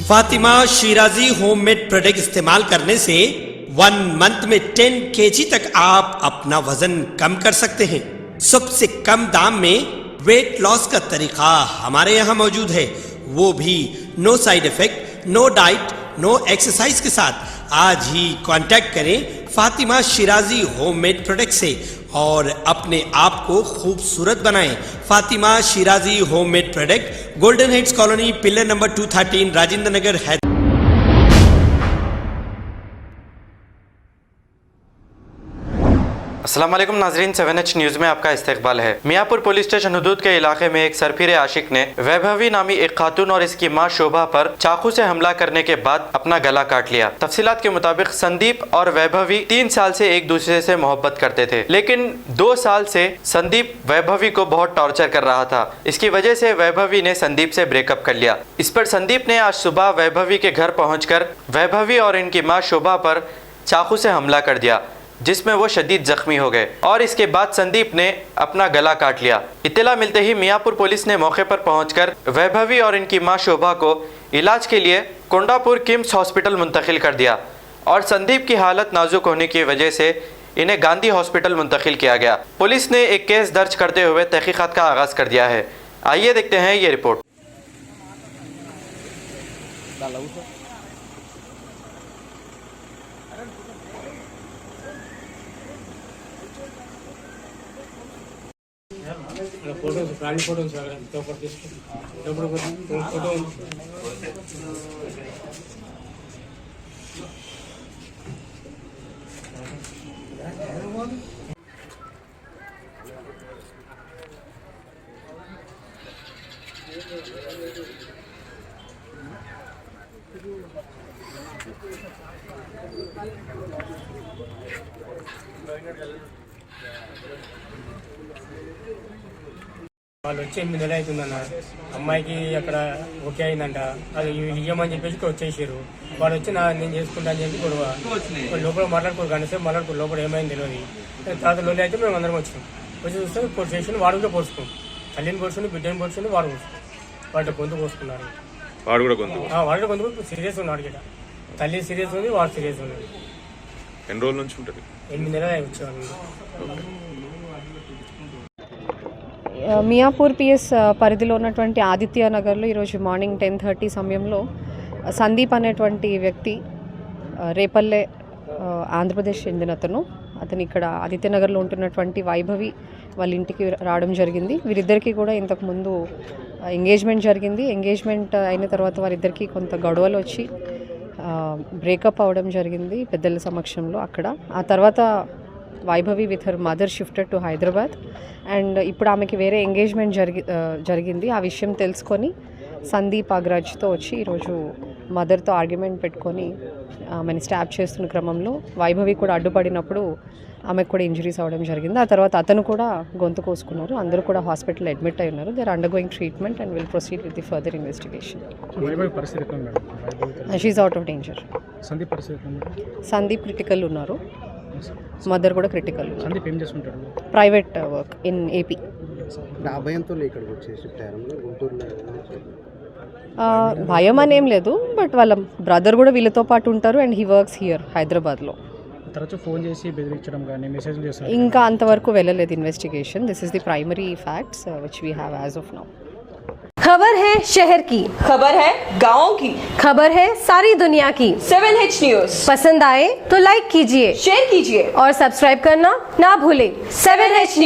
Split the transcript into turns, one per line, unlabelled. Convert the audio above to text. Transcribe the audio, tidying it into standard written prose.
Fatima Shirazi homemade product इस्तेमाल करने से 1 मंथ में 10 kg तक आप अपना वजन कम कर सकते हैं। सबसे कम दाम में वेट लॉस का तरीका हमारे यहाँ मौजूद है, वो भी no side effect, no diet, no exercise के साथ। आज ही कांटेक्ट करें फातिमा शिराजी होममेड प्रोडक्ट से और अपने आप को खूबसूरत बनाएं। Fatima Shirazi homemade product, golden heads colony, pillar number 213, Rajendra Nagar, Hyderabad.
अस्सलाम वालेकुम नाजरीन, 7H न्यूज़ में आपका इस्तकबाल है। मियाँपुर पुलिस स्टेशन हदूद के इलाके में एक सरफिरे आशिक ने वैभवी नामी एक खातून और इसकी मां शोभा पर चाकू से हमला करने के बाद अपना गला काट लिया। तफसीलात के मुताबिक संदीप और वैभवी 3 साल से एक दूसरे से मोहब्बत करते थे, लेकिन 2 साल से संदीप वैभवी को बहुत टॉर्चर कर रहा था। इसकी वजह से वैभवी ने संदीप से ब्रेकअप कर लिया। इस पर संदीप ने आज सुबह वैभवी के घर पहुँचकर वैभवी और इनकी माँ शोभा पर चाकू से हमला कर दिया, जिसमें वो शदीद जख्मी हो गए और इसके बाद संदीप ने अपना गला काट लिया। इत्तला मिलते ही मियाँपुर पुलिस ने मौके पर पहुंचकर वैभवी और इनकी मां शोभा को इलाज के लिए कोंडापुर किम्स हॉस्पिटल मुंतकिल कर दिया और संदीप की हालत नाजुक होने की वजह से इन्हें गांधी हॉस्पिटल मुंतकिल किया गया। पुलिस ने एक केस दर्ज करते हुए तहकीकात का आगाज कर दिया है। आइए देखते हैं ये रिपोर्ट।
फोटोस गाड़ी फोटोस तो पर फोटो వాళ్ళు వచ్చి 8 నెలలు అవుతుందన్న. అమ్మాయికి అక్కడ ఓకే అయిందంట, అది ఇయ్యమని చెప్పేసి వచ్చేసారు. వాడు వచ్చి నేను చేసుకుంటా అని చెప్పి గొడవ లోపల మాట్లాడుకోరు, కనీసం మాట్లాడుకోరు. లోపల ఏమైంది తెలియదు. తర్వాత లోన్ అయితే మేము అందరం వచ్చి చూస్తే పొడిచేసి వాడు కూడా పోసుకున్నాం. తల్లిని పొడుచుకుని బిడ్డని పొడుచుకుని వాడు పోసుకున్నాం. వాటి గొంతు పోసుకున్నారు. వాడు కూడా గొంతు సీరియస్ ఉన్నాడు గిట. తల్లి సీరియస్ ఉంది, వాడు సీరియస్ ఉన్నాడు.
ఎన్ని రోజుల నుంచి ఉంటుంది?
8 నెలలు వచ్చేవాళ్ళు.
మియాపూర్ పిఎస్ పరిధిలో ఉన్నటువంటి ఆదిత్య నగర్లో ఈరోజు మార్నింగ్ 10:30 సమయంలో సందీప్ అనేటువంటి వ్యక్తి రేపల్లె ఆంధ్రప్రదేశ్ చెందిన అతను ఇక్కడ ఆదిత్య నగర్లో ఉంటున్నటువంటి వైభవి వాళ్ళ ఇంటికి రావడం జరిగింది. వీరిద్దరికీ కూడా ఇంతకుముందు ఎంగేజ్మెంట్ జరిగింది. ఎంగేజ్మెంట్ అయిన తర్వాత వారిద్దరికీ కొంత గొడవలు వచ్చి బ్రేకప్ అవ్వడం జరిగింది పెద్దల సమక్షంలో అక్కడ. ఆ తర్వాత Vaibhavi with her mother shifted to Hyderabad and ఇప్పుడు ఆమెకి వేరే ఎంగేజ్మెంట్ జరిగింది. ఆ విషయం తెలుసుకొని సందీప్ అగ్రాజ్తో వచ్చి ఈరోజు మదర్తో ఆర్గ్యుమెంట్ పెట్టుకొని ఆమెను స్టాప్ చేస్తున్న క్రమంలో వైభవి కూడా అడ్డుపడినప్పుడు ఆమెకు కూడా ఇంజరీస్ అవ్వడం జరిగింది. ఆ తర్వాత అతను కూడా గొంతు కోసుకున్నారు. అందరూ కూడా హాస్పిటల్ అడ్మిట్ అయి ఉన్నారు. They are undergoing treatment and will proceed with the further investigation. She is out of danger. Sandeep critical ఉన్నారు, మదర్ కూడా critical. Private work in AP. భయం అనేం లేదు, బట్ వాళ్ళ బ్రదర్ కూడా వీళ్ళతో పాటు ఉంటారు అండ్ హీ వర్క్స్ హియర్ హైదరాబాద్లో. ఇంకా అంతవరకు వెళ్ళలేదు investigation. This is the primary facts which we have as of now.
खबर है शहर की,
खबर है गाँव की,
खबर है सारी दुनिया की।
7H न्यूज़
पसंद आए तो लाइक कीजिए,
शेयर कीजिए
और सब्सक्राइब करना ना भूलें।
7H news.